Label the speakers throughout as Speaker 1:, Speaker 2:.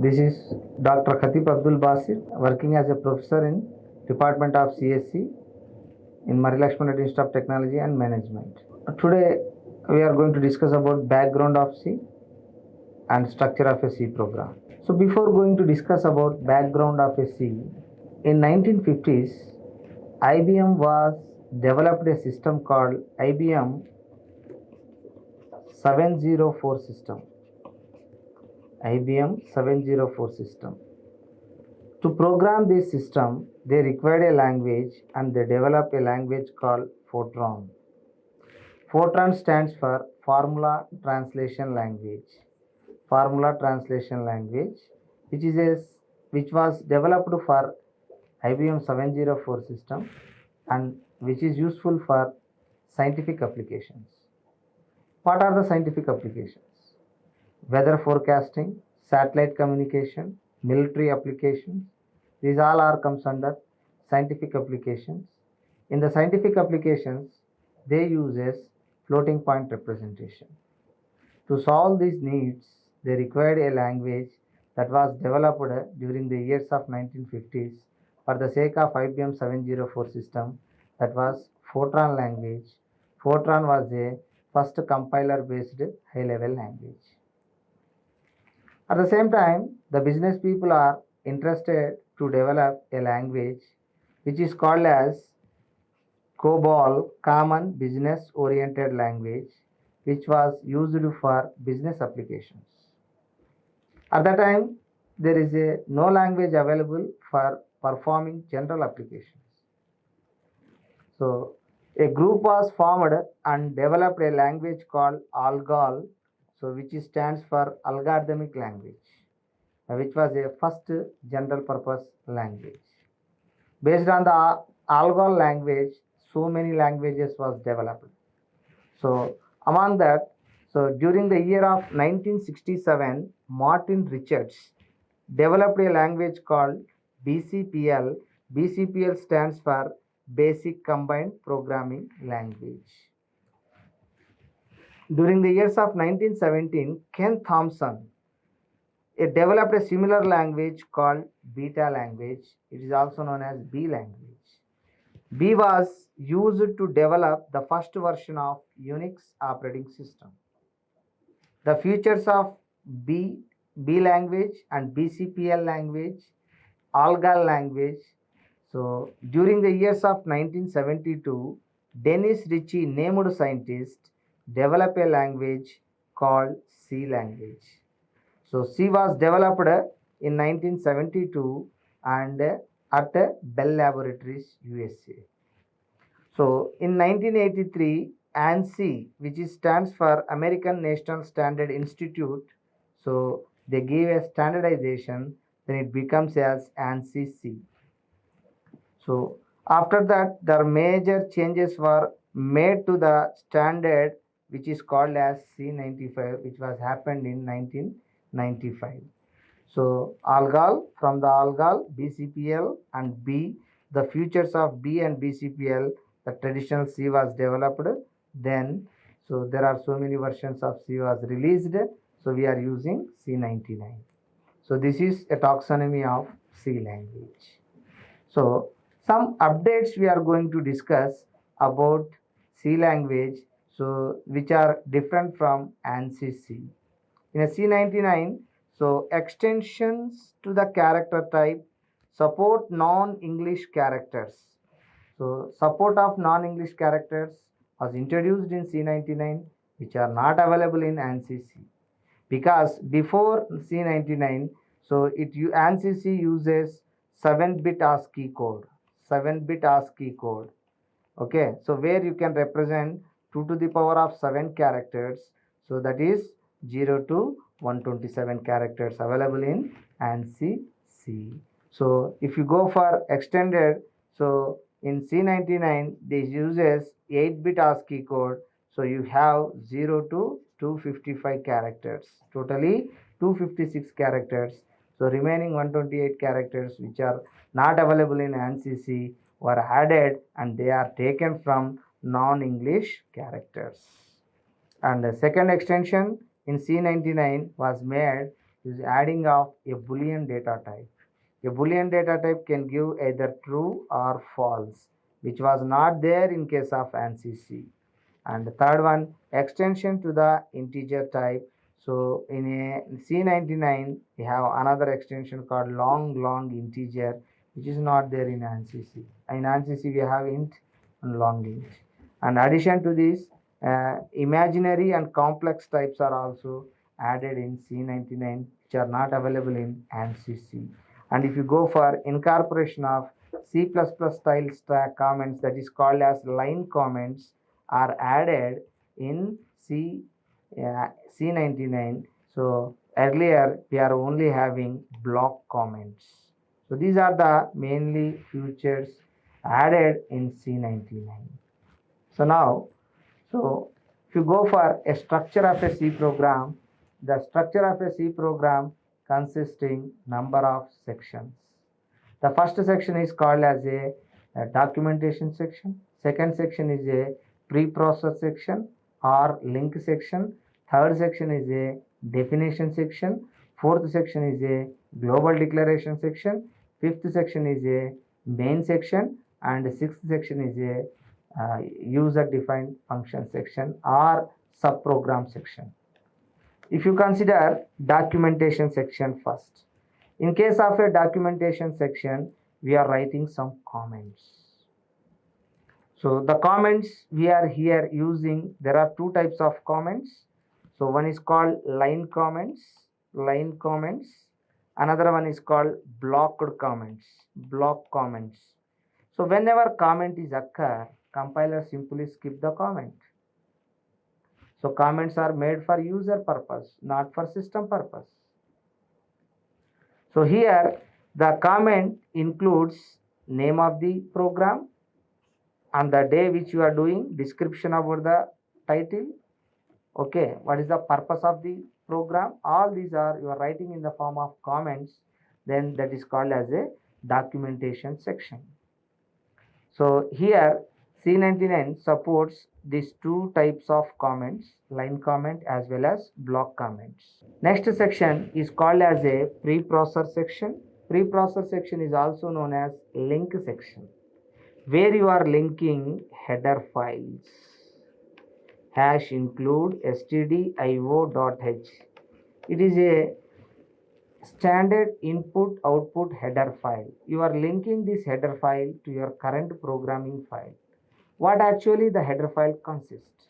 Speaker 1: This is Dr. Abdul Basith, working as a professor in Department of CSC in Marri Laxman Institute of Technology and Management. Today we are going to discuss about background of C and structure of a C program. So before going to discuss about background of a C, in 1950s, IBM was developed a system called IBM 704 system. IBM 704 system. To program this system, they required a language and they developed a language called Fortran. Fortran stands for Formula Translation Language. Formula Translation Language, which was developed for IBM 704 system and which is useful for scientific applications. What are the scientific applications? Weather forecasting, satellite communication, military applications. These all comes under scientific applications. In the scientific applications, they uses floating point representation. To solve these needs, they required a language that was developed during the years of 1950s for the sake of IBM 704 system, that was Fortran language. Fortran was a first compiler-based high-level language. At the same time, the business people are interested to develop a language which is called as COBOL, Common Business Oriented Language, which was used for business applications. At that time, there is no language available for performing general applications. So, a group was formed and developed a language called ALGOL, which stands for algorithmic language, which was a first general purpose language. Based on the ALGOL language, so many languages was developed. So among that, during the year of 1967, Martin Richards developed a language called BCPL. BCPL stands for Basic Combined Programming Language. During the years of 1917, Ken Thompson developed a similar language called Beta language. It is also known as B language. B was used to develop the first version of Unix operating system. The features of B language and BCPL language, ALGOL language. So during the years of 1972, Dennis Ritchie, named scientist, developed a language called C language. So C was developed in 1972 and at Bell Laboratories, USA. So in 1983, ANSI, which stands for American National Standard Institute, so they gave a standardization, then it becomes as ANSI C. So after that, the major changes were made to the standard, which is called as C95, which was happened in 1995. So ALGOL, from the ALGOL, BCPL and B, the features of B and BCPL, the traditional C was developed. Then, so there are so many versions of C was released. So we are using C99. So this is a taxonomy of C language. So some updates we are going to discuss about C language, so which are different from ANSI C. In a C99, so extensions to the character type support non-English characters. So support of non-English characters was introduced in C99, which are not available in ANSI C. Because before C99, so ANSI C uses 7-bit ASCII code. 7-bit ASCII code. Okay, so where you can represent 2 to the power of 7 characters. So that is 0 to 127 characters available in ANSI C. So if you go for extended, so in C99 this uses 8-bit ASCII code. So you have 0 to 255 characters. Totally 256 characters. So remaining 128 characters which are not available in ANSI C were added and they are taken from non-English characters. And the second extension in C99 was made is adding of a Boolean data type. A Boolean data type can give either true or false, which was not there in case of ANSI C. And the third one, extension to the integer type. So in a C99, we have another extension called long integer, which is not there in ANSI C. In ANSI C, we have int and long int. And addition to this, imaginary and complex types are also added in C99, which are not available in ANSI C. And if you go for incorporation of C++ style stack comments, that is called as line comments, are added in C99. So earlier we are only having block comments. So these are the mainly features added in C99. So now, if you go for a structure of a C program, the structure of a C program consisting number of sections. The first section is called as a documentation section. Second section is a preprocessor section or link section. Third section is a definition section. Fourth section is a global declaration section. Fifth section is a main section, and sixth section is a user defined function section or subprogram section. If you consider documentation section first, in case of a documentation section, we are writing some comments. So the comments we are here using, there are two types of comments. So one is called line comments. Another one is called block comments. So whenever comment is occur, compiler simply skip the comment. So comments are made for user purpose, not for system purpose. So here the comment includes name of the program and the day which you are doing, description about the title, okay, what is the purpose of the program. All these are you are writing in the form of comments, then that is called as a documentation section. So here C99 supports these two types of comments, line comment as well as block comments. Next section is called as a preprocessor section. Preprocessor section is also known as link section, where you are linking header files. Hash include stdio.h. It is a standard input output header file. You are linking this header file to your current programming file. What actually the header file consists?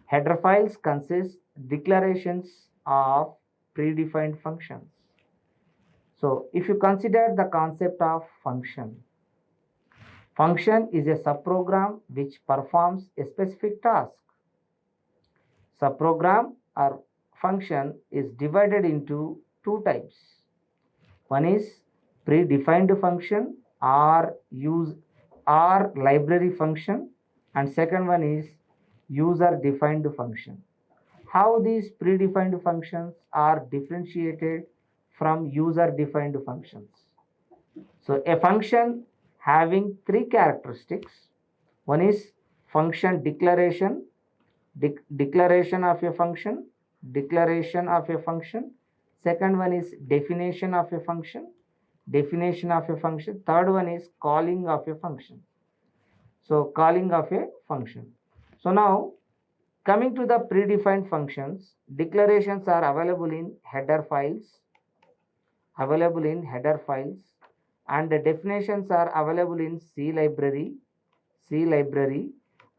Speaker 1: Header files consist declarations of predefined functions. So if you consider the concept of function is a subprogram which performs a specific task. Subprogram or function is divided into two types. One is predefined function or library function, and second one is user defined function. How these predefined functions are differentiated from user defined functions? So a function having three characteristics. One is function declaration, declaration of a function. Second one is definition of a function. Third one is calling of a function. So calling of a function. So now coming to the predefined functions, declarations are available in header files, and the definitions are available in C library,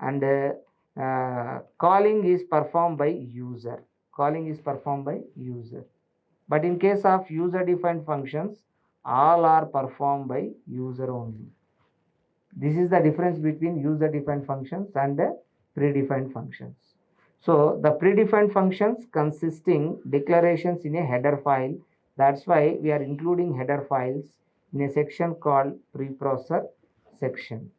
Speaker 1: and calling is performed by user. But in case of user defined functions, all are performed by user only. This is the difference between user defined functions and the predefined functions. So the predefined functions consisting declarations in a header file. That's why we are including header files in a section called preprocessor section.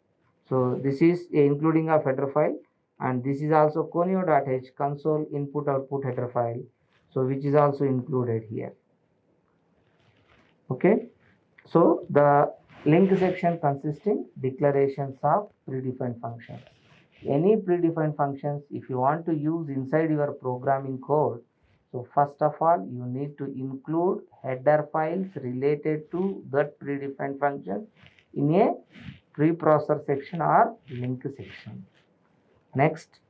Speaker 1: So this is a including of header file, and this is also conio.h, console input output header file, so which is also included here. Okay, so the link section consisting declarations of predefined functions. Any predefined functions if you want to use inside your programming code, So first of all, you need to include header files related to that predefined function in a preprocessor section or link section. Next,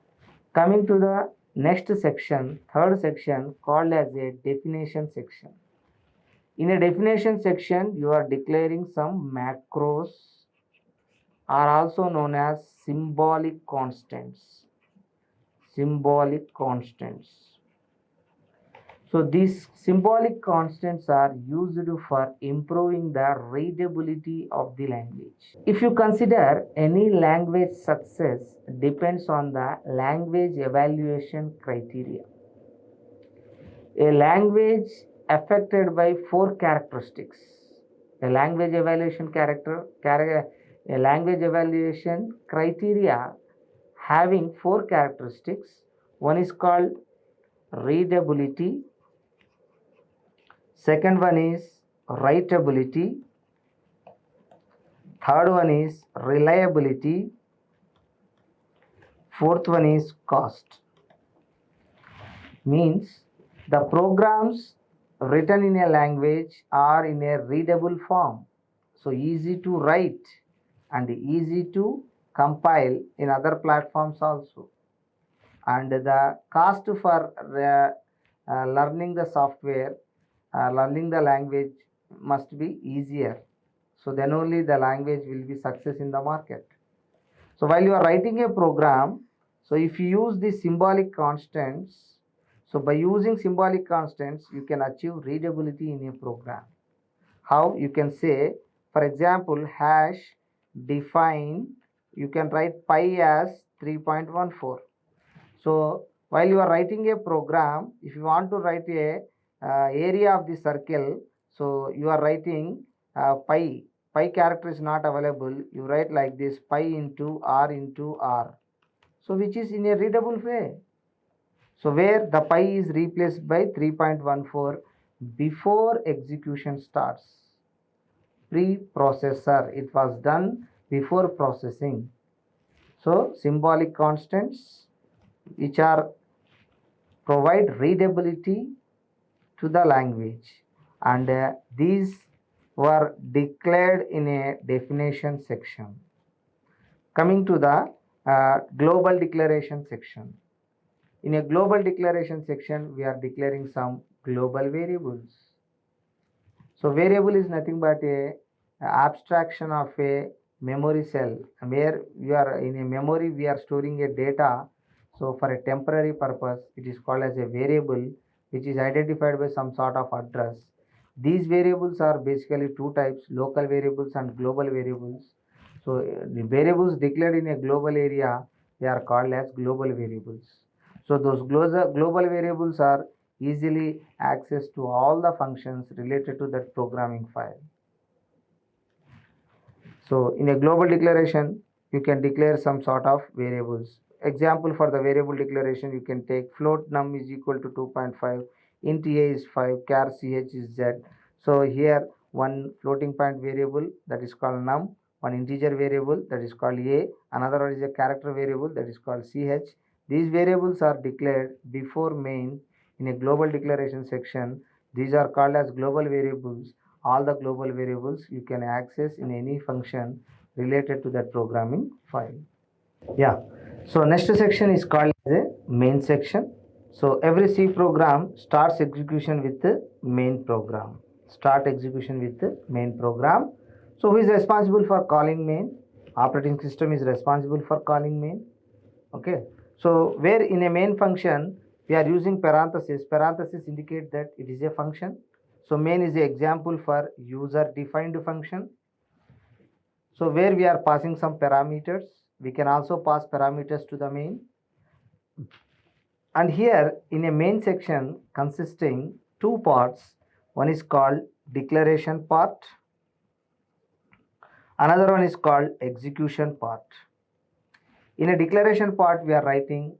Speaker 1: coming to the next section, third section called as a definition section. In a definition section, you are declaring some macros, are also known as symbolic constants. Symbolic constants. So these symbolic constants are used for improving the readability of the language. If you consider any language success depends on the language evaluation criteria. A language affected by four characteristics. A language evaluation a language evaluation criteria having four characteristics. One is called readability. Second one is writability. Third one is reliability. Fourth one is cost. Means the programs written in a language are in a readable form. So easy to write and easy to compile in other platforms also. And the cost for learning the software, learning the language must be easier. So then only the language will be success in the market. So while you are writing a program, so if you use the symbolic constants, so by using symbolic constants, you can achieve readability in a program. How? You can say, for example, hash define, you can write pi as 3.14. So while you are writing a program, if you want to write a area of the circle, so you are writing pi. Pi character is not available. You write like this, pi into r. So which is in a readable way. So where the pi is replaced by 3.14 before execution starts. Preprocessor, it was done before processing. So symbolic constants which are provide readability to the language, and these were declared in a definition section. Coming to the global declaration section. In a global declaration section, we are declaring some global variables. So variable is nothing but a abstraction of a memory cell, where we are in a memory, we are storing a data. So for a temporary purpose, it is called as a variable, which is identified by some sort of address. These variables are basically two types, local variables and global variables. So the variables declared in a global area, they are called as global variables. So those global variables are easily access to all the functions related to that programming file. So in a global declaration, you can declare some sort of variables. Example for the variable declaration, you can take float num is equal to 2.5, int a is 5, char ch is z. So here one floating point variable that is called num, one integer variable that is called a, another one is a character variable that is called ch. These variables are declared before main in a global declaration section. These are called as global variables. All the global variables you can access in any function related to that programming file. Yeah. So next section is called as a main section. So every C program starts execution with the main program. Start execution with the main program. So who is responsible for calling main? Operating system is responsible for calling main. Okay. So where in a main function we are using parenthesis. Parenthesis indicate that it is a function. So main is an example for user defined function. So where we are passing some parameters, we can also pass parameters to the main. And here in a main section consisting two parts, one is called declaration part, another one is called execution part. In a declaration part, we are writing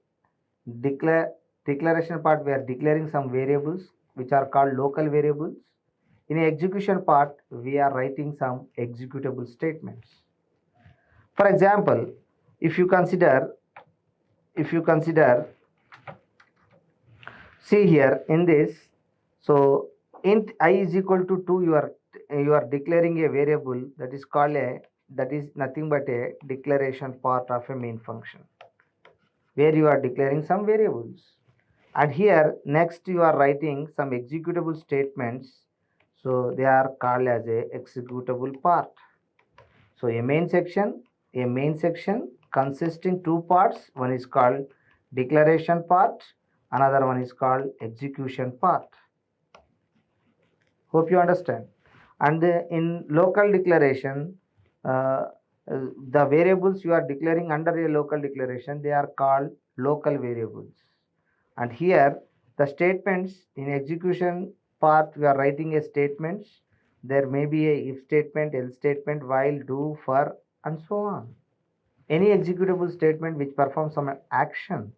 Speaker 1: declaration part, we are declaring some variables which are called local variables. In an execution part, we are writing some executable statements. For example, if you consider See here in this, so int I is equal to 2, you are declaring a variable that is called a, that is nothing but a declaration part of a main function, where you are declaring some variables. And here next you are writing some executable statements, so they are called as a executable part. So a main section consisting two parts, one is called declaration part, another one is called execution part. Hope you understand. And in local declaration, the variables you are declaring under a local declaration, they are called local variables. And here the statements in execution part, we are writing a statements. There may be a if statement, else statement, while, do, for, and so on. Any executable statement which performs some action,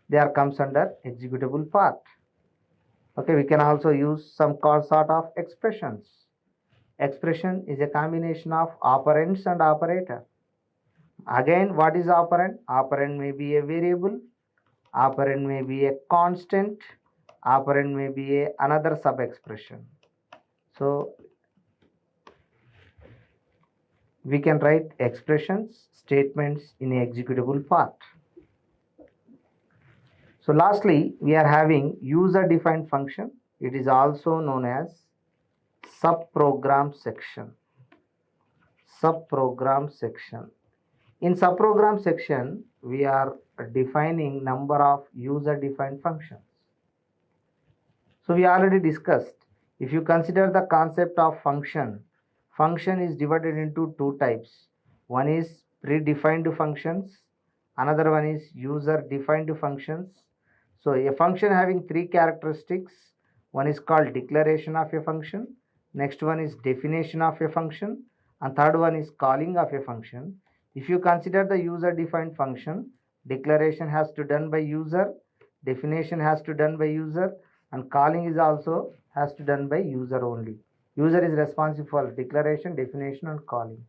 Speaker 1: they are comes under executable part. Okay, we can also use some sort of expressions. Expression is a combination of operands and operator. Again, what is operand? Operand may be a variable, operand may be a constant, operand may be another sub expression. So we can write expressions, statements in a executable part. So lastly, we are having user defined function. It is also known as subprogram section. Subprogram section. In subprogram section, we are defining number of user defined functions. So we already discussed, if you consider the concept of function, function is divided into two types. One is predefined functions, another one is user defined functions. So a function having three characteristics, one is called declaration of a function, next one is definition of a function, and third one is calling of a function. If you consider the user defined function, declaration has to done by user, definition has to done by user, and calling is also has to done by user only. User is responsible for declaration, definition, and calling,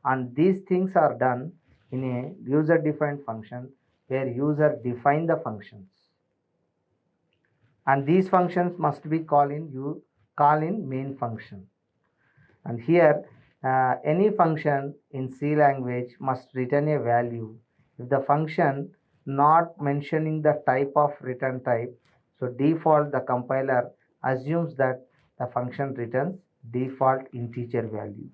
Speaker 1: and these things are done in a user defined function where user define the functions, and these functions must be call in main function. And here any function in C language must return a value. If the function not mentioning the type of return type, so default the compiler assumes that the function returns default integer value.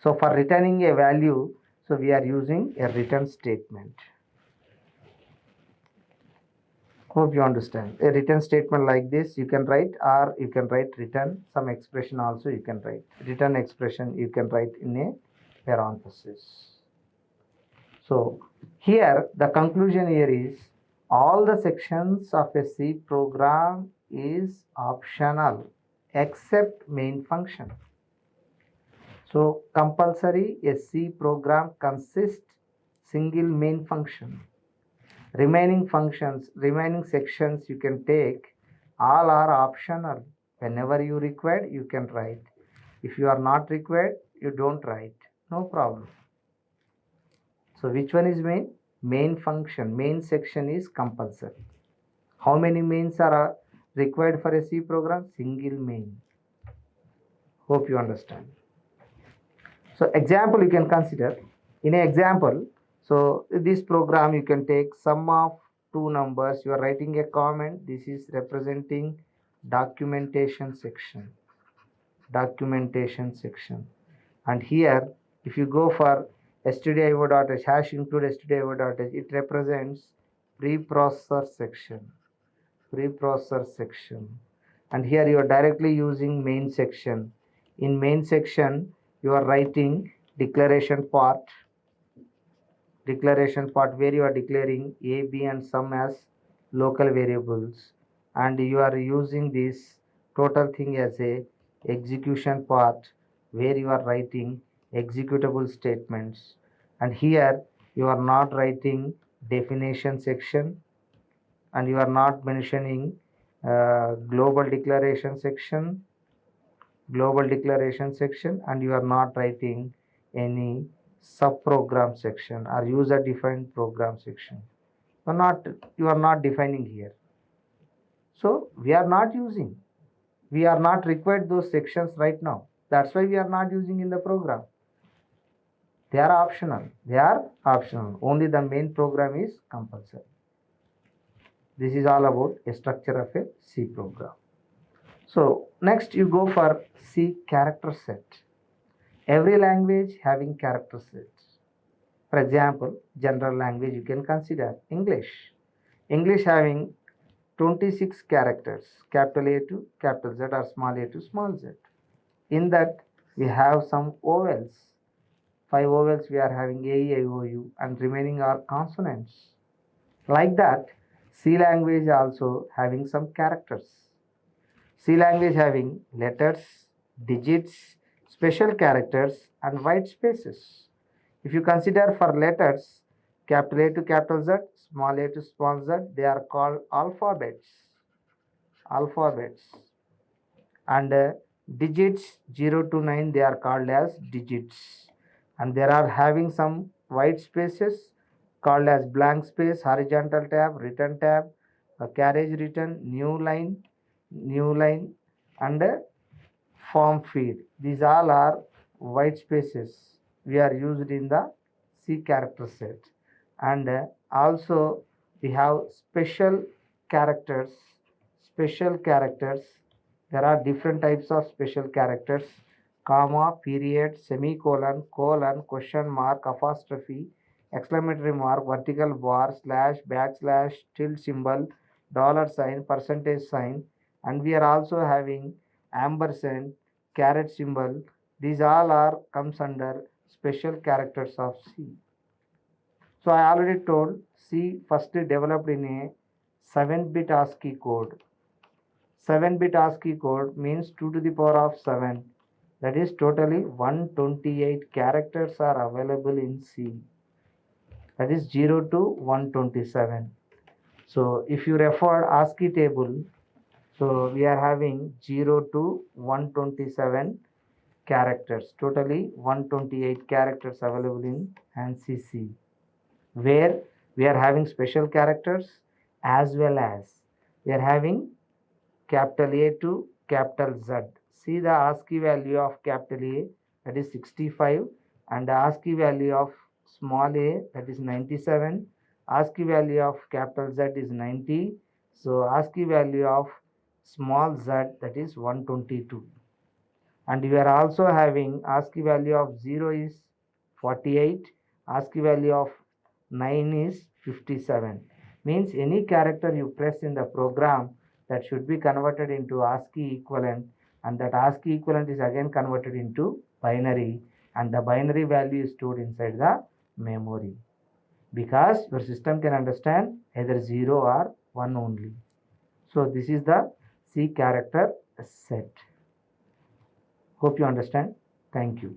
Speaker 1: So for returning a value, so we are using a return statement. Hope you understand. A return statement like this you can write, or you can write return some expression also you can write. Return expression you can write in a parenthesis. So here the conclusion here is all the sections of a C program is optional except main function. So compulsory a C program consists single main function. Remaining functions, remaining sections you can take, all are optional. Whenever you require, you can write. If you are not required, you don't write. No problem. So which one is main? Main function, main section is compulsory. How many mains are required for a C program? Single main. Hope you understand. So example you can consider. In an example, so this program you can take sum of two numbers. You are writing a comment. This is representing documentation section. Documentation section. And here, if you go for stdio.h hash include stdio.h, it represents preprocessor section. Preprocessor section. And here you are directly using main section. In main section, you are writing declaration part where you are declaring a, b, and sum as local variables, and you are using this total thing as a execution part where you are writing executable statements. And here you are not writing definition section, and you are not mentioning global declaration section, and you are not writing any subprogram section or user defined program section. You are not defining here. So we are not using. We are not required those sections right now. That's why we are not using in the program. They are optional. They are optional. Only the main program is compulsory. This is all about a structure of a C program. So next you go for C character set. Every language having character sets. For example, general language you can consider English. English having 26 characters, capital A to capital Z or small a to small z. In that we have some vowels. 5 vowels we are having A, E, I, O, U, and remaining are consonants. Like that, C language also having some characters. C language having letters, digits, special characters, and white spaces. If you consider for letters, capital A to capital Z, small a to small z, they are called alphabets. Alphabets. And digits 0 to 9, they are called as digits. And there are having some white spaces called as blank space, horizontal tab, written tab, a carriage written, new line, and form feed. These all are white spaces we are used in the C character set. And also we have special characters. Special characters. There are different types of special characters: comma, period, semicolon, colon, question mark, apostrophe, exclamatory mark, vertical bar, slash, backslash, tilde symbol, dollar sign, percentage sign, and we are also having ampersand, caret symbol. These all are comes under special characters of C. So I already told C firstly developed in a 7-bit ASCII code. 7-bit ASCII code means 2 to the power of 7. That is totally 128 characters are available in C. That is 0 to 127. So if you refer ASCII table, so we are having 0 to 127 characters. Totally 128 characters available in ANSI C, where we are having special characters as well as we are having capital A to capital Z. See the ASCII value of capital A, that is 65, and the ASCII value of small a, that is 97. ASCII value of capital Z is 90. So ASCII value of small z, that is 122. And we are also having ASCII value of 0 is 48. ASCII value of 9 is 57. Means any character you press in the program, that should be converted into ASCII equivalent, and that ASCII equivalent is again converted into binary, and the binary value is stored inside the memory, because your system can understand either 0 or 1 only. So this is the C character set. Hope you understand. Thank you.